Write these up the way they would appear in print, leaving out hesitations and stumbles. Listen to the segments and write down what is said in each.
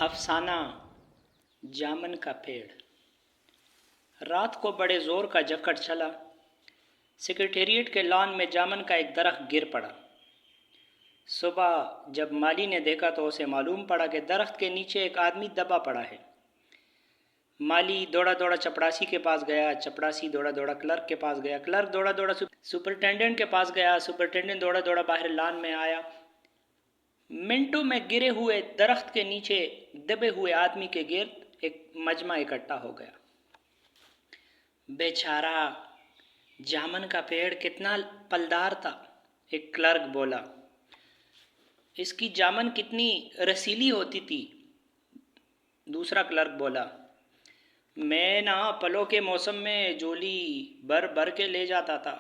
افسانہ جامن کا پیڑ۔ رات کو بڑے زور کا جھکڑ چلا۔ سیکریٹریٹ کے لان میں جامن کا ایک درخت گر پڑا۔ صبح جب مالی نے دیکھا تو اسے معلوم پڑا کہ درخت کے نیچے ایک آدمی دبا پڑا ہے۔ مالی دوڑا دوڑا چپڑاسی کے پاس گیا، چپڑاسی دوڑا دوڑا کلرک کے پاس گیا، کلرک دوڑا دوڑا سپرنٹینڈنٹ کے پاس گیا، سپرنٹینڈنٹ دوڑا دوڑا باہر لان میں آیا۔ منٹوں میں گرے ہوئے درخت کے نیچے دبے ہوئے آدمی کے گرد ایک مجمع اکٹھا ہو گیا۔ بیچارہ جامن کا پیڑ کتنا پلدار تھا، ایک کلرک بولا۔ اس کی جامن کتنی رسیلی ہوتی تھی، دوسرا کلرک بولا۔ میں پلوں کے موسم میں جولی بھر بھر کے لے جاتا تھا،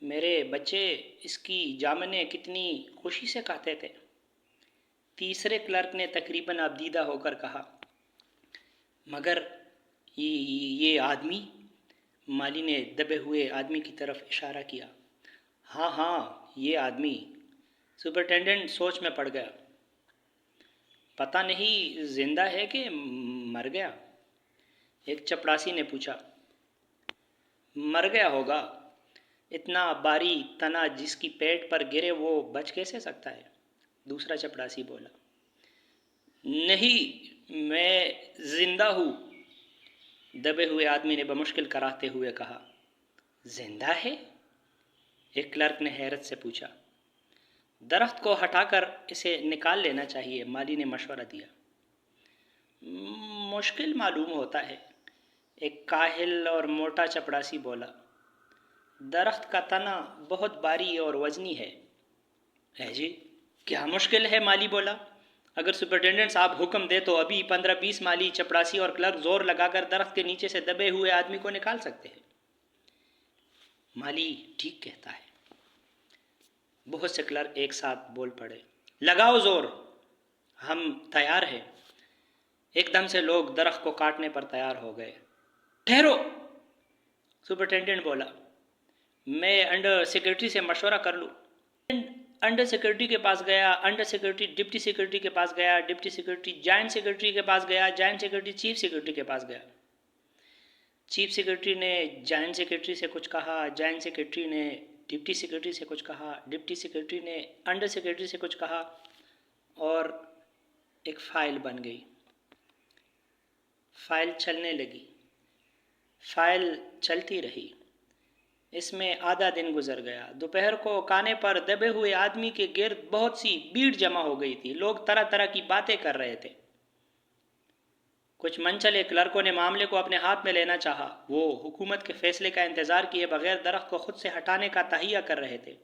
میرے بچے اس کی جامنیں کتنی خوشی سے کھاتے تھے۔ تیسرے کلرک نے تقریباً ابدیدہ ہو کر کہا، مگر یہ آدمی؟ مالی نے دبے ہوئے آدمی کی طرف اشارہ کیا۔ ہاں یہ آدمی۔ سپرنٹینڈنٹ سوچ میں پڑ گیا۔ پتہ نہیں زندہ ہے کہ مر گیا؟ ایک چپڑاسی نے پوچھا۔ مر گیا ہوگا، اتنا باری تنا جس کی پیٹ پر گرے وہ بچ کیسے سکتا ہے؟ دوسرا چپڑاسی بولا۔ نہیں، میں زندہ ہوں، دبے ہوئے آدمی نے بمشکل کراتے ہوئے کہا۔ زندہ ہے؟ ایک کلرک نے حیرت سے پوچھا۔ درخت کو ہٹا کر اسے نکال لینا چاہیے، مالی نے مشورہ دیا۔ مشکل معلوم ہوتا ہے، ایک کاہل اور موٹا چپڑاسی بولا۔ درخت کا تنا بہت باری اور وزنی ہے۔ جی کیا مشکل ہے؟ مالی بولا۔ اگر سپرنٹینڈنٹ صاحب حکم دے تو ابھی 15-20 مالی، چپڑاسی اور کلرک زور لگا کر درخت کے نیچے سے دبے ہوئے آدمی کو نکال سکتے ہیں۔ مالی ٹھیک کہتا ہے۔ بہت سے کلرک ایک ساتھ بول پڑے۔ لگاؤ زور، ہم تیار ہیں۔ ایک دم سے لوگ درخت کو کاٹنے پر تیار ہو گئے۔ ٹھہرو، سپرنٹینڈنٹ بولا، میں انڈر سیکرٹری سے مشورہ کر لوں۔ انڈر سیکرٹری کے پاس گیا، انڈر سیکرٹری ڈپٹی سیکرٹری کے پاس گیا، ڈپٹی سیکرٹری جوائنٹ سیکرٹری کے پاس گیا، جوائنٹ سیکرٹری چیف سیکرٹری کے پاس گیا۔ چیف سیکرٹری نے جوائنٹ سیکرٹری سے کچھ کہا، جوائنٹ سیکرٹری نے ڈپٹی سیکرٹری سے کچھ کہا، ڈپٹی سیکرٹری نے انڈر سیکرٹری سے کچھ کہا، اور ایک فائل بن گئی۔ فائل چلنے لگی، فائل چلتی رہی۔ اس میں آدھا دن گزر گیا۔ دوپہر کو کانے پر دبے ہوئے آدمی کے گرد بہت سی بھیڑ جمع ہو گئی تھی۔ لوگ طرح طرح کی باتیں کر رہے تھے۔ کچھ منچلے کلرکوں نے معاملے کو اپنے ہاتھ میں لینا چاہا۔ وہ حکومت کے فیصلے کا انتظار کیے بغیر درخت کو خود سے ہٹانے کا تہیہ کر رہے تھے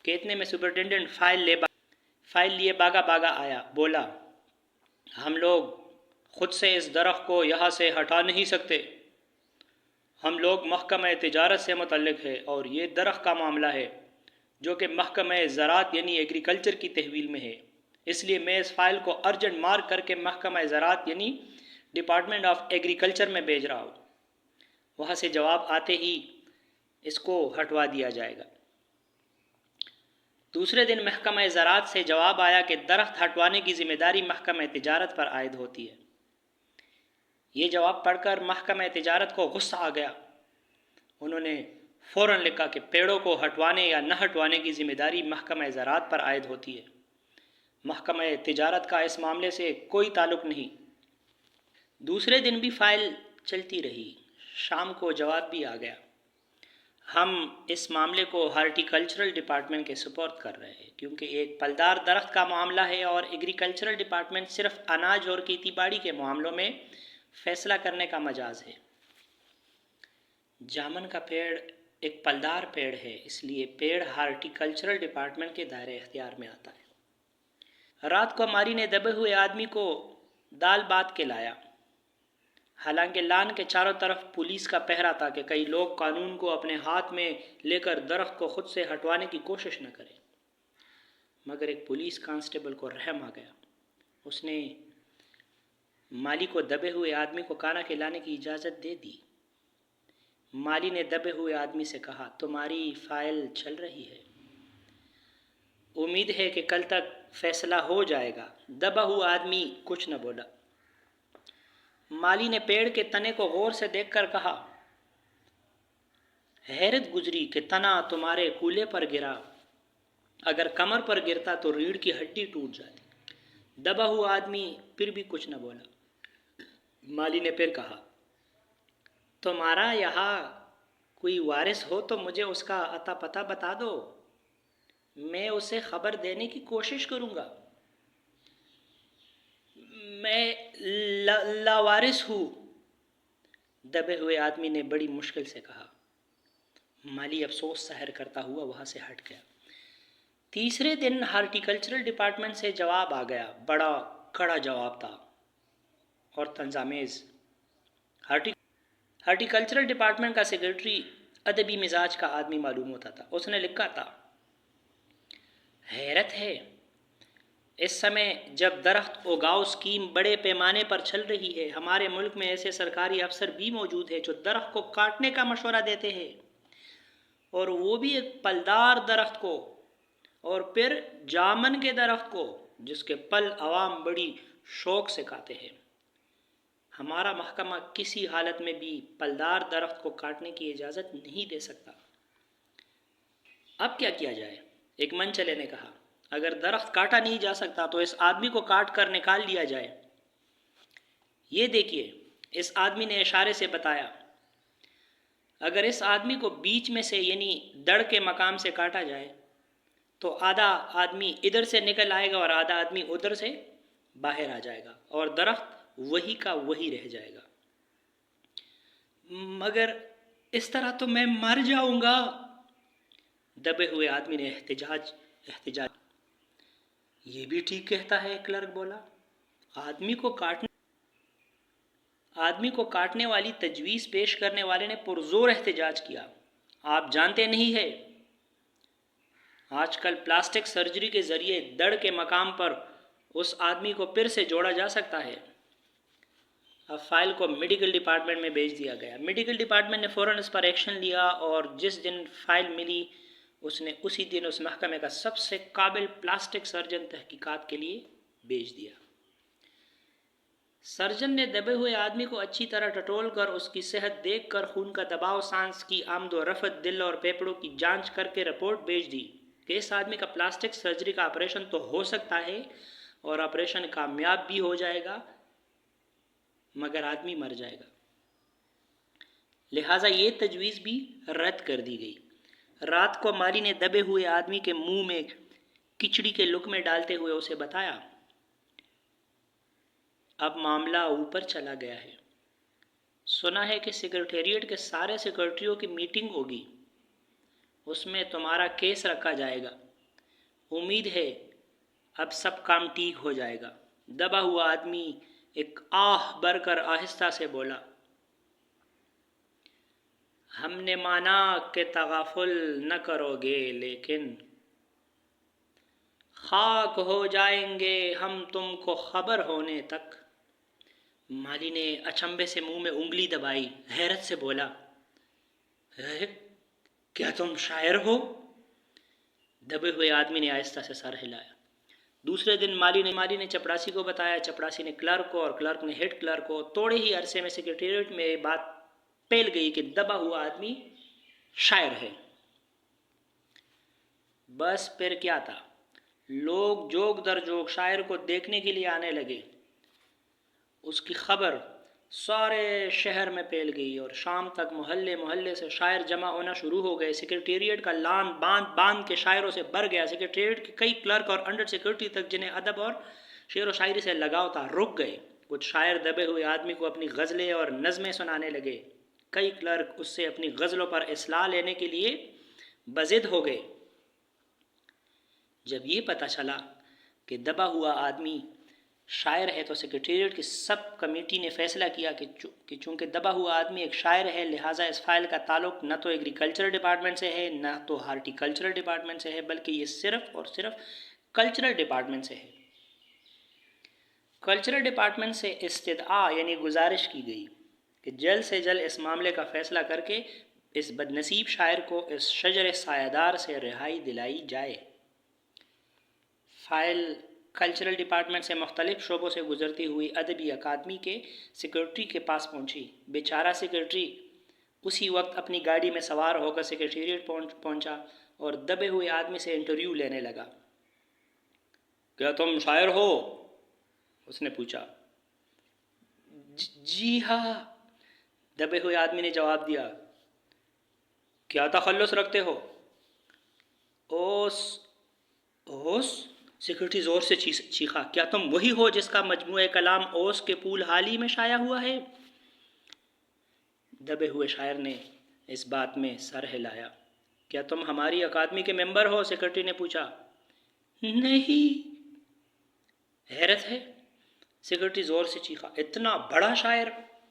کہ اتنے میں سپرنٹینڈنٹ فائل لیے باغا باغا آیا۔ بولا، ہم لوگ خود سے اس درخت کو یہاں سے ہٹا نہیں سکتے۔ ہم لوگ محکمہ تجارت سے متعلق ہے اور یہ درخت کا معاملہ ہے جو کہ محکمہ زراعت یعنی ایگریکلچر کی تحویل میں ہے۔ اس لیے میں اس فائل کو ارجنٹ مارک کر کے محکمہ زراعت یعنی ڈپارٹمنٹ آف ایگریکلچر میں بھیج رہا ہوں۔ وہاں سے جواب آتے ہی اس کو ہٹوا دیا جائے گا۔ دوسرے دن محکمہ زراعت سے جواب آیا کہ درخت ہٹوانے کی ذمہ داری محکمہ تجارت پر عائد ہوتی ہے۔ یہ جواب پڑھ کر محکمہ تجارت کو غصہ آ گیا۔ انہوں نے فوراً لکھا کہ پیڑوں کو ہٹوانے یا نہ ہٹوانے کی ذمہ داری محکمہ زراعت پر عائد ہوتی ہے، محکمہ تجارت کا اس معاملے سے کوئی تعلق نہیں۔ دوسرے دن بھی فائل چلتی رہی۔ شام کو جواب بھی آ گیا۔ ہم اس معاملے کو ہارٹیکلچرل ڈپارٹمنٹ کے سپرد کر رہے ہیں کیونکہ ایک پلدار درخت کا معاملہ ہے اور ایگریکلچرل ڈپارٹمنٹ صرف اناج اور کھیتی باڑی کے معاملوں میں فیصلہ کرنے کا مجاز ہے۔ جامن کا پیڑ ایک پلدار پیڑ ہے، اس لیے پیڑ ہارٹیکلچرل ڈپارٹمنٹ کے دائرۂ اختیار میں آتا ہے۔ رات کو مالی نے دبے ہوئے آدمی کو دال بات کے لایا۔ حالانکہ لان کے چاروں طرف پولیس کا پہرا تھا کہ کئی لوگ قانون کو اپنے ہاتھ میں لے کر درخت کو خود سے ہٹوانے کی کوشش نہ کریں، مگر ایک پولیس کانسٹیبل کو رحم آ گیا۔ اس نے مالی کو دبے ہوئے آدمی کو کانا کھلانے کی اجازت دے دی۔ مالی نے دبے ہوئے آدمی سے کہا، تمہاری فائل چل رہی ہے، امید ہے کہ کل تک فیصلہ ہو جائے گا۔ دبا ہوا آدمی کچھ نہ بولا۔ مالی نے پیڑ کے تنے کو غور سے دیکھ کر کہا، حیرت گزری کہ تنا تمہارے کولے پر گرا، اگر کمر پر گرتا تو ریڑھ کی ہڈی ٹوٹ جاتی۔ دبا ہوا آدمی پھر بھی کچھ نہ بولا۔ مالی نے پھر کہا، تمہارا یہاں کوئی وارث ہو تو مجھے اس کا اتا پتہ بتا دو، میں اسے خبر دینے کی کوشش کروں گا۔ میں لاوارث ہوں، دبے ہوئے آدمی نے بڑی مشکل سے کہا۔ مالی افسوس ظاہر کرتا ہوا وہاں سے ہٹ گیا۔ تیسرے دن ہارٹیکلچرل ڈپارٹمنٹ سے جواب آ گیا۔ بڑا کڑا جواب تھا اور طنزآمیز۔ ہارٹیکلچرل ڈپارٹمنٹ کا سیکرٹری ادبی مزاج کا آدمی معلوم ہوتا تھا۔ اس نے لکھا تھا، حیرت ہے، اس سمے جب درخت اگاؤ اسکیم بڑے پیمانے پر چل رہی ہے، ہمارے ملک میں ایسے سرکاری افسر بھی موجود ہیں جو درخت کو کاٹنے کا مشورہ دیتے ہیں، اور وہ بھی ایک پلدار درخت کو، اور پھر جامن کے درخت کو جس کے پل عوام بڑی شوق سے کھاتے ہیں۔ ہمارا محکمہ کسی حالت میں بھی پلدار درخت کو کاٹنے کی اجازت نہیں دے سکتا۔ اب کیا کیا جائے؟ ایک منچلے نے کہا، اگر درخت کاٹا نہیں جا سکتا تو اس آدمی کو کاٹ کر نکال لیا جائے۔ یہ دیکھیے، اس آدمی نے اشارے سے بتایا، اگر اس آدمی کو بیچ میں سے یعنی دڑ کے مقام سے کاٹا جائے تو آدھا آدمی ادھر سے نکل آئے گا اور آدھا آدمی ادھر سے باہر آ جائے گا، اور درخت وہی کا وہی رہ جائے گا۔ مگر اس طرح تو میں مر جاؤں گا، دبے ہوئے آدمی نے احتجاج۔ یہ بھی ٹھیک کہتا ہے، کلرک بولا۔ آدمی کو کاٹنے والی تجویز پیش کرنے والے نے پرزور احتجاج کیا۔ آپ جانتے نہیں ہیں، آج کل پلاسٹک سرجری کے ذریعے دڑ کے مقام پر اس آدمی کو پھر سے جوڑا جا سکتا ہے۔ اب فائل کو میڈیکل ڈپارٹمنٹ میں بھیج دیا گیا۔ میڈیکل ڈپارٹمنٹ نے فوراً اس پر ایکشن لیا، اور جس دن فائل ملی اس نے اسی دن اس محکمے کا سب سے قابل پلاسٹک سرجن تحقیقات کے لیے بھیج دیا۔ سرجن نے دبے ہوئے آدمی کو اچھی طرح ٹٹول کر اس کی صحت دیکھ کر خون کا دباؤ، سانس کی آمد و رفت، دل اور پھیپھڑوں کی جانچ کر کے رپورٹ بھیج دی کہ اس آدمی کا پلاسٹک سرجری کا آپریشن تو ہو سکتا ہے اور آپریشن کامیاب بھی ہو جائے گا، مگر آدمی مر جائے گا۔ لہٰذا یہ تجویز بھی رد کر دی گئی۔ رات کو مالی نے دبے ہوئے آدمی کے منہ میں کھچڑی کے لقمے ڈالتے ہوئے اسے بتایا، اب معاملہ اوپر چلا گیا ہے۔ سنا ہے کہ سیکرٹیریٹ کے سارے سیکرٹریوں کی میٹنگ ہوگی، اس میں تمہارا کیس رکھا جائے گا۔ امید ہے اب سب کام ٹھیک ہو جائے گا۔ دبا ہوا آدمی ایک آہ بھر کر آہستہ سے بولا، ہم نے مانا کہ تغافل نہ کرو گے، لیکن خاک ہو جائیں گے ہم تم کو خبر ہونے تک۔ مالی نے اچنبے سے منہ میں انگلی دبائی، حیرت سے بولا، کیا تم شاعر ہو؟ دبے ہوئے آدمی نے آہستہ سے سر ہلایا۔ دوسرے دن مالی نے چپڑاسی کو بتایا، چپڑاسی نے کلرک کو، اور کلرک نے ہیڈ کلرک کو۔ تھوڑے ہی عرصے میں سیکرٹریٹ میں یہ بات پھیل گئی کہ دبا ہوا آدمی شاعر ہے۔ بس پھر کیا تھا، لوگ جوگ در جوگ شاعر کو دیکھنے کے لیے آنے لگے۔ اس کی خبر سارے شہر میں پھیل گئی، اور شام تک محلے محلے سے شاعر جمع ہونا شروع ہو گئے۔ سیکرٹریٹ کا لان باندھ کے شاعروں سے بھر گیا۔ سیکرٹریٹ کے کئی کلرک اور انڈر سیکرٹری تک جنہیں ادب اور شعر و شاعری سے لگاؤ تھا، رک گئے۔ کچھ شاعر دبے ہوئے آدمی کو اپنی غزلیں اور نظمیں سنانے لگے۔ کئی کلرک اس سے اپنی غزلوں پر اصلاح لینے کے لیے بضد ہو گئے۔ جب یہ پتہ چلا کہ دبا ہوا آدمی شاعر ہے تو سیکرٹریٹ کی سب کمیٹی نے فیصلہ کیا کہ چونکہ دبا ہوا آدمی ایک شاعر ہے، لہٰذا اس فائل کا تعلق نہ تو ایگریکلچرل ڈپارٹمنٹ سے ہے نہ تو ہارٹیکلچرل ڈپارٹمنٹ سے ہے، بلکہ یہ صرف اور صرف کلچرل ڈپارٹمنٹ سے ہے۔ کلچرل ڈپارٹمنٹ سے استدعا یعنی گزارش کی گئی کہ جلد سے جلد اس معاملے کا فیصلہ کر کے اس بدنصیب شاعر کو اس شجر سایہ دار سے رہائی دلائی جائے۔ فائل کلچرل ڈپارٹمنٹ سے مختلف شعبوں سے گزرتی ہوئی ادبی اکادمی کے سیکرٹری کے پاس پہنچی۔ بیچارہ سیکرٹری اسی وقت اپنی گاڑی میں سوار ہو کر سیکرٹریٹ پہنچا اور دبے ہوئے آدمی سے انٹرویو لینے لگا۔ کیا تم شاعر ہو؟ اس نے پوچھا۔ جی ہاں، دبے ہوئے آدمی نے جواب دیا۔ کیا تخلص رکھتے ہو؟ اوس اوس؟ سیکرٹری زور سے چیخا۔ کیا تم وہی ہو جس کا مجموعہ کلام اوس کے پول حال ہی میں شائع ہوا ہے؟ دبے ہوئے شاعر نے اس بات میں سر ہلایا۔ کیا تم ہماری اکادمی کے ممبر ہو؟ سیکرٹری نے پوچھا۔ نہیں۔ حیرت ہے، سیکرٹری زور سے چیخا۔ اتنا بڑا شاعر،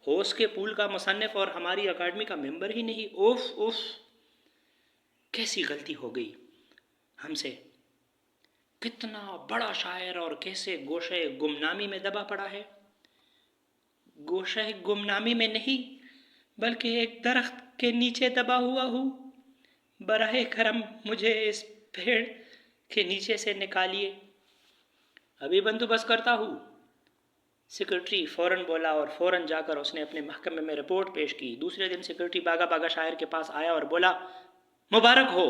اوس کے پول کا مصنف اور ہماری اکادمی کا ممبر ہی نہیں؟ اوف اوف، کیسی غلطی ہو گئی ہم سے؟ کتنا بڑا شاعر اور کیسے گوشہ گمنامی میں دبا پڑا ہے؟ گوشہ گمنامی میں نہیں بلکہ ایک درخت کے نیچے دبا ہوا ہوں۔ براہ کرم مجھے اس پیڑ کے نیچے سے نکالیے، ابھی بندوبست کرتا ہوں۔ سیکرٹری فوراً بولا اور فوراً جا کر اس نے اپنے محکمے میں رپورٹ پیش کی۔ دوسرے دن سیکرٹری باغا باغا شاعر کے پاس آیا اور بولا، مبارک ہو،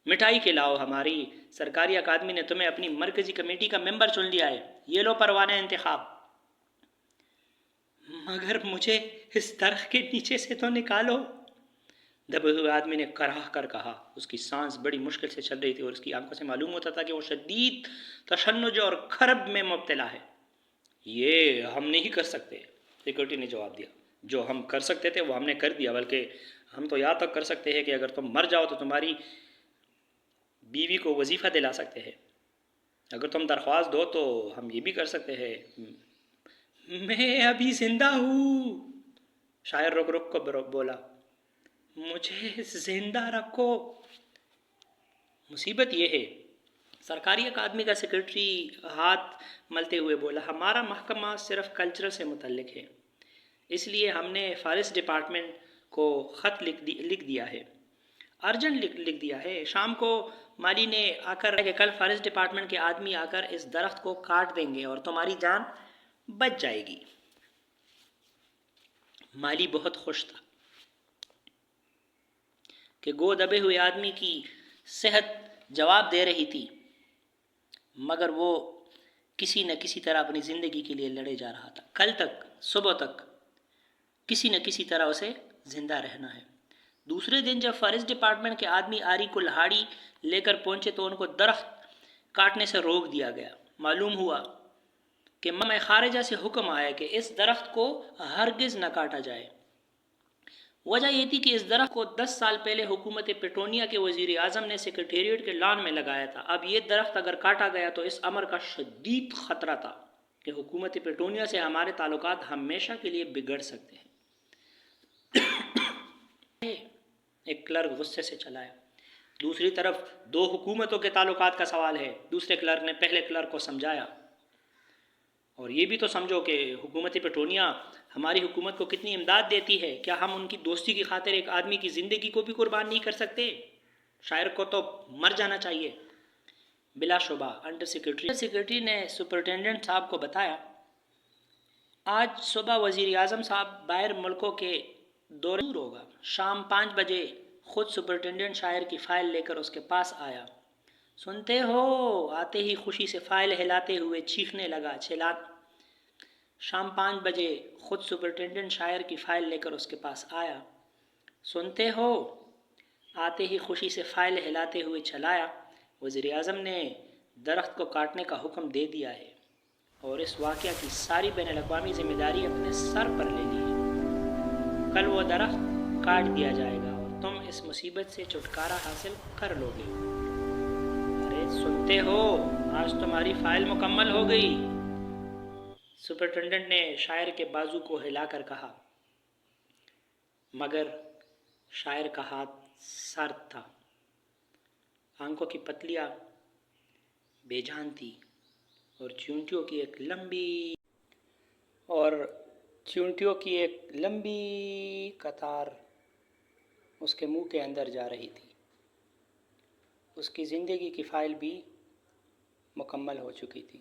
مٹھائی کھلاؤ، ہماری سرکاری اکادمی نے تمہیں اپنی مرکزی کمیٹی کا ممبر چن لیا ہے، یہ لو پروانہ انتخاب۔ مگر مجھے اس درخت کے نیچے سے تو نکالو، دبے ہوئے آدمی نے کراہ کر کہا۔ اس کی سانس بڑی مشکل سے چل رہی تھی اور اس کی آنکھوں سے معلوم ہوتا تھا کہ وہ شدید تشنج اور کرب میں مبتلا ہے۔ یہ ہم نہیں کر سکتے، سیکرٹری نے جواب دیا۔ جو ہم کر سکتے تھے وہ ہم نے کر دیا، بلکہ ہم تو یہاں تک کر سکتے ہیں کہ اگر تم مر جاؤ تو تمہاری بیوی کو وظیفہ دلا سکتے ہیں، اگر تم درخواست دو تو ہم یہ بھی کر سکتے ہیں۔ میں ابھی زندہ ہوں، شاعر رک رک کو بولا، مجھے زندہ رکھو۔ مصیبت یہ ہے، سرکاری اکادمی کا سیکرٹری ہاتھ ملتے ہوئے بولا، ہمارا محکمہ صرف کلچرل سے متعلق ہے، اس لیے ہم نے فارسٹ ڈپارٹمنٹ کو خط لکھ دیا ہے، ارجنٹ لکھ دیا ہے۔ شام کو مالی نے آ کر کہ کل فارسٹ ڈپارٹمنٹ کے آدمی آ کر اس درخت کو کاٹ دیں گے اور تمہاری جان بچ جائے گی۔ مالی بہت خوش تھا کہ گو دبے ہوئے آدمی کی صحت جواب دے رہی تھی، مگر وہ کسی نہ کسی طرح اپنی زندگی کے لیے لڑے جا رہا تھا۔ کل تک صبح تک کسی نہ کسی طرح اسے زندہ رہنا ہے۔ دوسرے دن جب فارسٹ ڈپارٹمنٹ کے آدمی آری کو لہاڑی لے کر پہنچے تو ان کو درخت کاٹنے سے روک دیا گیا۔ معلوم ہوا کہ محکمہ خارجہ سے حکم آیا کہ اس درخت کو ہرگز نہ کاٹا جائے۔ وجہ یہ تھی کہ اس درخت کو 10 سال پہلے حکومت پیٹونیا کے وزیر اعظم نے سیکرٹریٹ کے لان میں لگایا تھا۔ اب یہ درخت اگر کاٹا گیا تو اس امر کا شدید خطرہ تھا کہ حکومت پیٹونیا سے ہمارے تعلقات ہمیشہ کے لیے بگڑ سکتے ہیں۔ ایک کلرک غصے سے چلایا۔ دوسری طرف دو حکومتوں کے تعلقات کا سوال ہے۔ دوسرے کلرک نے پہلے کلرک کو سمجھایا، اور یہ بھی تو سمجھو کہ حکومت پیٹونیا ہماری حکومت کو کتنی امداد دیتی ہے، کیا ہم ان کی دوستی کی خاطر ایک آدمی کی زندگی کو بھی قربان نہیں کر سکتے؟ شاعر کو تو مر جانا چاہیے۔ بلا شبہ انڈر سیکرٹری نے سپرنٹینڈنٹ صاحب کو بتایا، آج صبح وزیر اعظم صاحب باہر ملکوں کے دورے دور ہوگا۔ شام 5 بجے خود سپرنٹینڈنٹ شاعر کی فائل لے کر اس کے پاس آیا۔ سنتے ہو؟ آتے ہی خوشی سے فائل ہلاتے ہوئے چیخنے لگا۔ شام 5 بجے خود سپرنٹینڈنٹ شاعر کی فائل لے کر اس کے پاس آیا۔ سنتے ہو؟ آتے ہی خوشی سے فائل ہلاتے ہوئے چلایا۔ وزیر اعظم نے درخت کو کاٹنے کا حکم دے دیا ہے اور اس واقعہ کی ساری بین الاقوامی ذمہ داری اپنے سر پر لے لی ہے۔ کل وہ درخت کاٹ دیا جائے گا اور تم اس مصیبت سے چھٹکارا حاصل کر لو گے۔ ارے سنتے ہو؟ آج تمہاری فائل مکمل ہو گئی، سپرنٹینڈنٹ نے شاعر کے بازو کو ہلا کر کہا، مگر شاعر کا ہاتھ سرد تھا، آنکھوں کی پتلیاں بے جان تھی اور چیونٹیوں کی ایک لمبی قطار اس کے منہ کے اندر جا رہی تھی۔ اس کی زندگی کی فائل بھی مکمل ہو چکی تھی۔